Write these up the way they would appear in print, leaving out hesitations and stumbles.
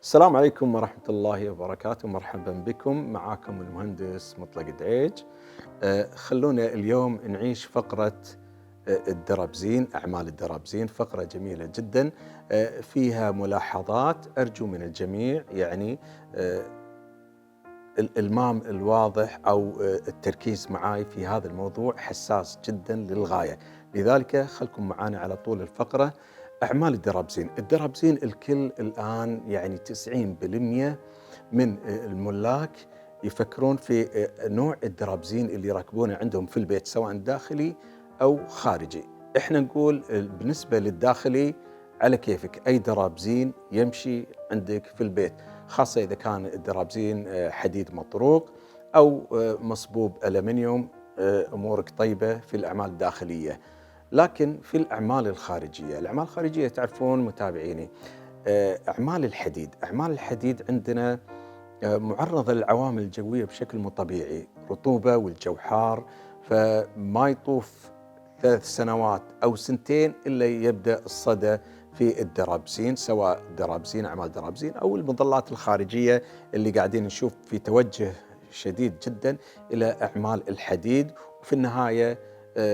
السلام عليكم ورحمة الله وبركاته، مرحبا بكم. معاكم المهندس مطلق دعيج. خلونا اليوم نعيش فقرة الدرابزين، أعمال الدرابزين، فقرة جميلة جدا فيها ملاحظات أرجو من الجميع، يعني آه، الإلمام الواضح أو التركيز معاي في هذا الموضوع حساس جدا للغاية. لذلك خلكم معانا على طول الفقرة. أعمال الدرابزين، الدرابزين الكل الآن يعني 90% من الملاك يفكرون في نوع الدرابزين اللي يركبونه عندهم في البيت سواء داخلي أو خارجي. احنا نقول بالنسبة للداخلي على كيفك، أي درابزين يمشي عندك في البيت، خاصة إذا كان الدرابزين حديد مطروق أو مصبوب ألمنيوم، أمورك طيبة في الأعمال الداخلية. لكن في الأعمال الخارجية، الأعمال الخارجية تعرفون متابعيني، أعمال الحديد، أعمال الحديد عندنا معرضة للعوامل الجوية بشكل مو طبيعي، رطوبة والجو حار، فما يطوف 3 سنوات أو سنتين إلا يبدأ الصدى في الدرابزين، سواء درابزين أعمال درابزين أو المظلات الخارجية اللي قاعدين نشوف في توجه شديد جدا إلى أعمال الحديد. وفي النهاية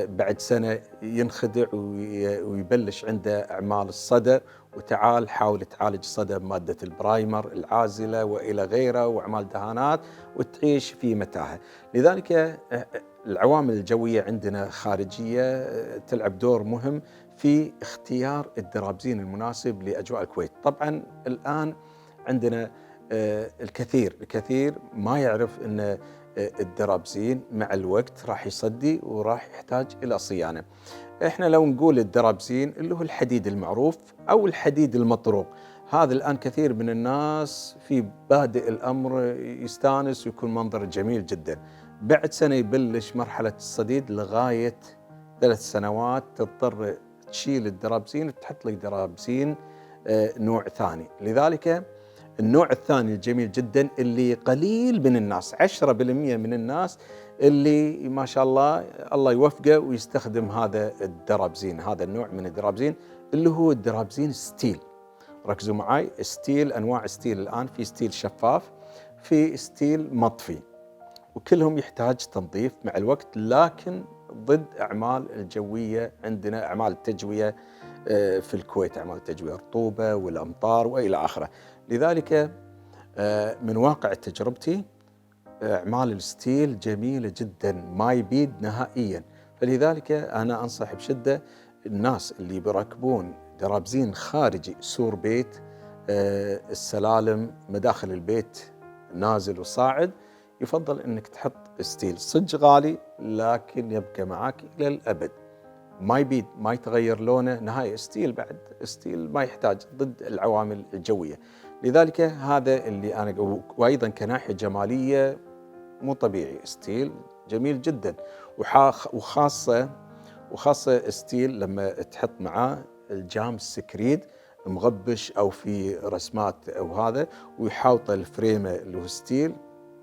بعد سنة ينخدع ويبلش عنده أعمال الصدى، وتعال حاول تعالج الصدى بمادة البرايمر العازلة وإلى غيره وأعمال دهانات وتعيش في متاهة. لذلك العوامل الجوية عندنا خارجية تلعب دور مهم في اختيار الدرابزين المناسب لأجواء الكويت. طبعا الآن عندنا الكثير ما يعرف أن الدرابزين مع الوقت راح يصدي وراح يحتاج إلى صيانة. احنا لو نقول الدرابزين اللي هو الحديد المعروف أو الحديد المطروق، هذا الآن كثير من الناس في بادئ الأمر يستانس ويكون منظر جميل جدا، بعد سنة يبلش مرحلة الصديد لغاية 3 سنوات تضطر تشيل الدرابزين وتحط لك درابزين نوع ثاني. لذلك النوع الثاني الجميل جدا اللي قليل من الناس، 10% من الناس اللي ما شاء الله الله يوفقه ويستخدم هذا الدرابزين، هذا النوع من الدرابزين اللي هو الدرابزين ستيل. ركزوا معي، ستيل، أنواع ستيل الآن، في ستيل شفاف، في ستيل مطفي، وكلهم يحتاج تنظيف مع الوقت، لكن ضد أعمال الجوية عندنا، أعمال التجوية في الكويت، أعمال التجوية الرطوبة والأمطار وإلى آخره. لذلك من واقع تجربتي أعمال الستيل جميلة جدا، ما يبيد نهائيا. فلذلك أنا أنصح بشدة الناس اللي بيركبون درابزين خارجي، سور بيت، السلالم، مداخل البيت، نازل وصاعد، يفضل أنك تحط ستيل. صدق غالي لكن يبقى معك إلى الأبد، ما يبيد، ما يتغير لونه نهائي. ستيل بعد ستيل ما يحتاج، ضد العوامل الجوية. لذلك هذا اللي أنا، وأيضا كناحية جمالية مو طبيعي، ستيل جميل جدا. وخاصة ستيل لما تحط معاه الجام سكريد مغبش أو في رسمات أو هذا، ويحاوط الفريمة اللي هو ستيل،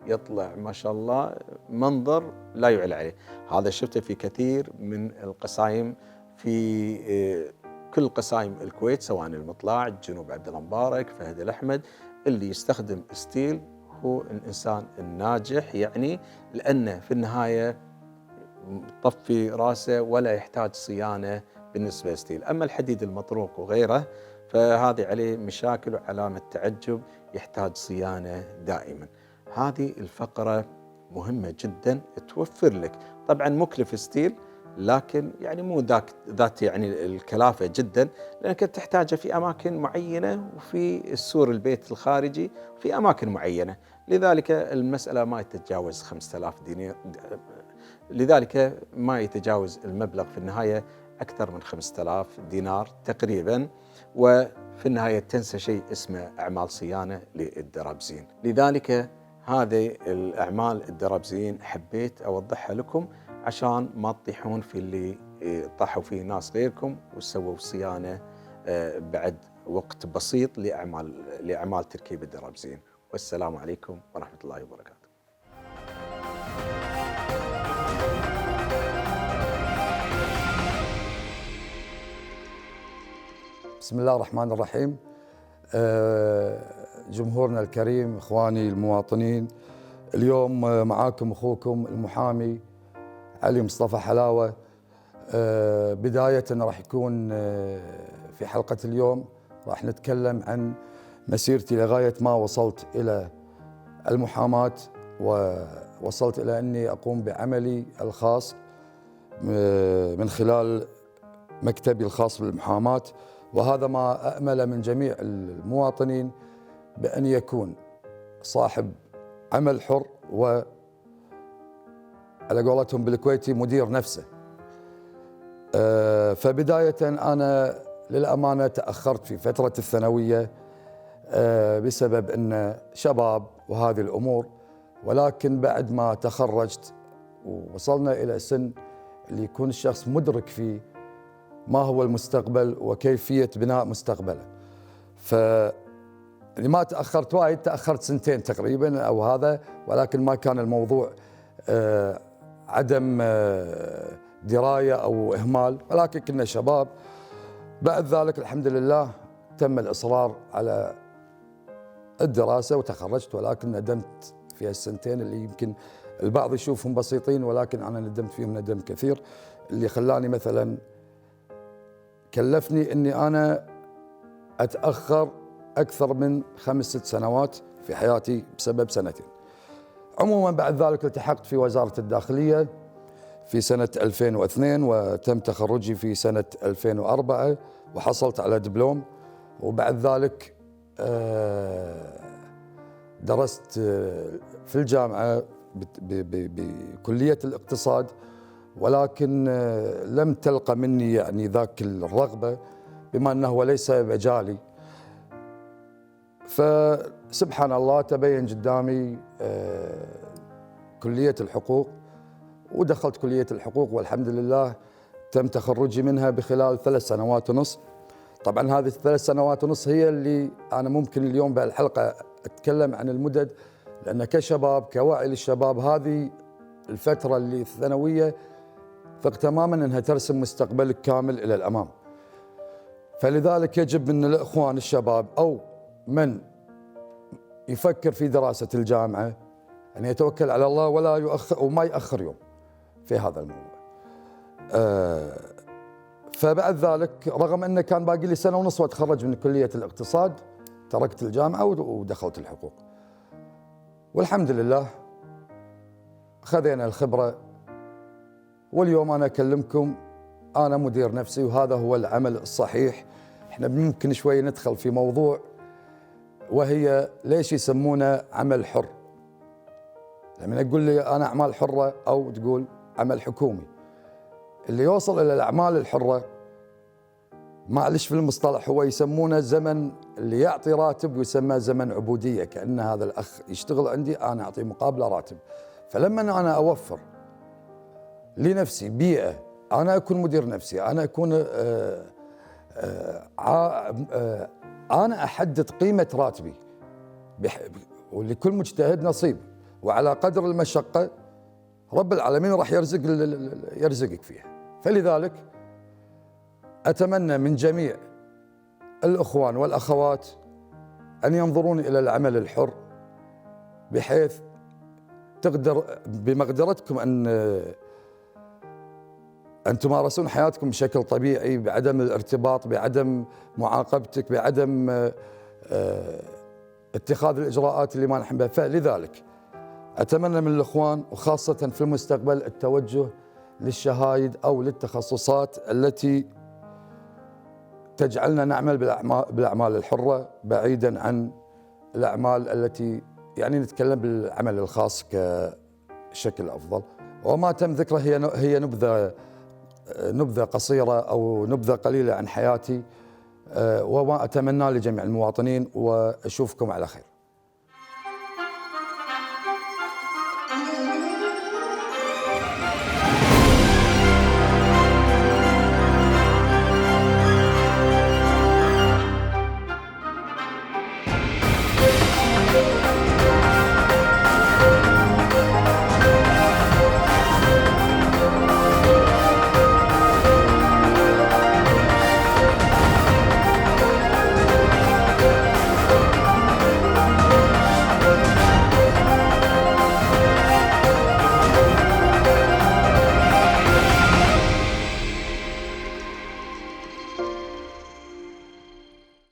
يطلع ما شاء الله منظر لا يعلى عليه. هذا شفته في كثير من القصايم في كل قصايم الكويت، سواء المطلع، جنوب عبد الله مبارك، فهد الأحمد، اللي يستخدم ستيل هو الإنسان الناجح، يعني لأنه في النهاية طفي راسه ولا يحتاج صيانة بالنسبة لستيل. أما الحديد المطروق وغيره فهذه عليه مشاكل وعلامة تعجب، يحتاج صيانة دائما. هذه الفقرة مهمة جدا، توفر لك طبعا مكلف ستيل، لكن يعني مو ذات يعني الكلافة جدا، لأنك تحتاجه في أماكن معينة وفي السور البيت الخارجي في أماكن معينة. لذلك المسألة ما تتجاوز 5000 دينار، لذلك ما يتجاوز المبلغ في النهاية أكثر من 5000 دينار تقريبا. وفي النهاية تنسى شيء اسمه أعمال صيانة للدرابزين. لذلك هذه الأعمال الدرابزين حبيت أوضحها لكم عشان ما تطيحون في اللي طاحوا فيه ناس غيركم وسووا صيانة بعد وقت بسيط لأعمال تركيب الدرابزين. والسلام عليكم ورحمة الله وبركاته. بسم الله الرحمن الرحيم. جمهورنا الكريم، إخواني المواطنين، اليوم معاكم أخوكم المحامي علي مصطفى حلاوة. بداية راح يكون في حلقة اليوم راح نتكلم عن مسيرتي لغاية ما وصلت إلى المحاماة، ووصلت إلى أني أقوم بعملي الخاص من خلال مكتبي الخاص بالمحاماة. وهذا ما أأمل من جميع المواطنين، بأن يكون صاحب عمل حر، وعلى قولتهم بالكويتي مدير نفسه. فبداية أنا للأمانة تأخرت في فترة الثانوية بسبب أن شباب وهذه الأمور، ولكن بعد ما تخرجت ووصلنا إلى سن اللي يكون الشخص مدرك فيه ما هو المستقبل وكيفية بناء مستقبله. ما تأخرت وايد، تأخرت سنتين تقريبا أو هذا، ولكن ما كان الموضوع عدم دراية أو إهمال، ولكن كنا شباب. بعد ذلك الحمد لله تم الإصرار على الدراسة وتخرجت، ولكن ندمت في السنتين اللي يمكن البعض يشوفهم بسيطين، ولكن أنا ندمت فيهم ندم كثير، اللي خلاني مثلا كلفني أني أنا أتأخر أكثر من 5-6 سنوات في حياتي بسبب سنتين. عموما بعد ذلك التحقت في وزارة الداخلية في سنة 2002، وتم تخرجي في سنة 2004 وحصلت على دبلوم. وبعد ذلك درست في الجامعة بكلية الاقتصاد، ولكن لم تلقى مني يعني ذاك الرغبة، بما أنه ليس مجالي. فسبحان الله تبين قدامي كلية الحقوق، ودخلت كلية الحقوق، والحمد لله تم تخرجي منها بخلال 3 سنوات ونص. طبعا هذه 3 سنوات ونص هي اللي أنا ممكن اليوم بهالحلقة أتكلم عن المدد، لأن كشباب كوعي للشباب هذه الفترة اللي الثانوية ثق تماما أنها ترسم مستقبلك كامل إلى الأمام. فلذلك يجب من الإخوان الشباب أو من يفكر في دراسة الجامعة أن يتوكل على الله ولا يؤخر وما يأخر يوم في هذا الموضوع. فبعد ذلك رغم أنه كان باقي لي 1.5 سنة وأتخرج من كلية الاقتصاد، تركت الجامعة ودخلت الحقوق، والحمد لله خذينا الخبرة. واليوم أنا أكلمكم أنا مدير نفسي، وهذا هو العمل الصحيح. إحنا ممكن شوي ندخل في موضوع، وهي ليش يسمونه عمل حر. لما أقول لي أنا أعمال حرة أو تقول عمل حكومي، اللي يوصل إلى الأعمال الحرة معلش في المصطلح هو يسمونه زمن اللي يعطي راتب، ويسمى زمن عبودية، كأن هذا الأخ يشتغل عندي أنا أعطيه مقابله راتب. فلما أنا أوفر لنفسي بيئة، أنا أكون مدير نفسي، أنا أكون أنا أحدد قيمة راتبي، ولكل مجتهد نصيب، وعلى قدر المشقة رب العالمين راح يرزقك فيها. فلذلك أتمنى من جميع الإخوان والأخوات أن ينظرون إلى العمل الحر، بحيث تقدر بمقدرتكم أن تمارسون حياتكم بشكل طبيعي، بعدم الارتباط، بعدم معاقبتك، بعدم اتخاذ الإجراءات اللي ما نحن بها. فلذلك أتمنى من الإخوان وخاصة في المستقبل التوجه للشهايد أو للتخصصات التي تجعلنا نعمل بالأعمال الحرة، بعيدا عن الأعمال التي يعني نتكلم بالعمل الخاص كشكل أفضل. وما تم ذكره هي نبذة قصيرة أو نبذة قليلة عن حياتي، وما أتمنى لجميع المواطنين، وأشوفكم على خير.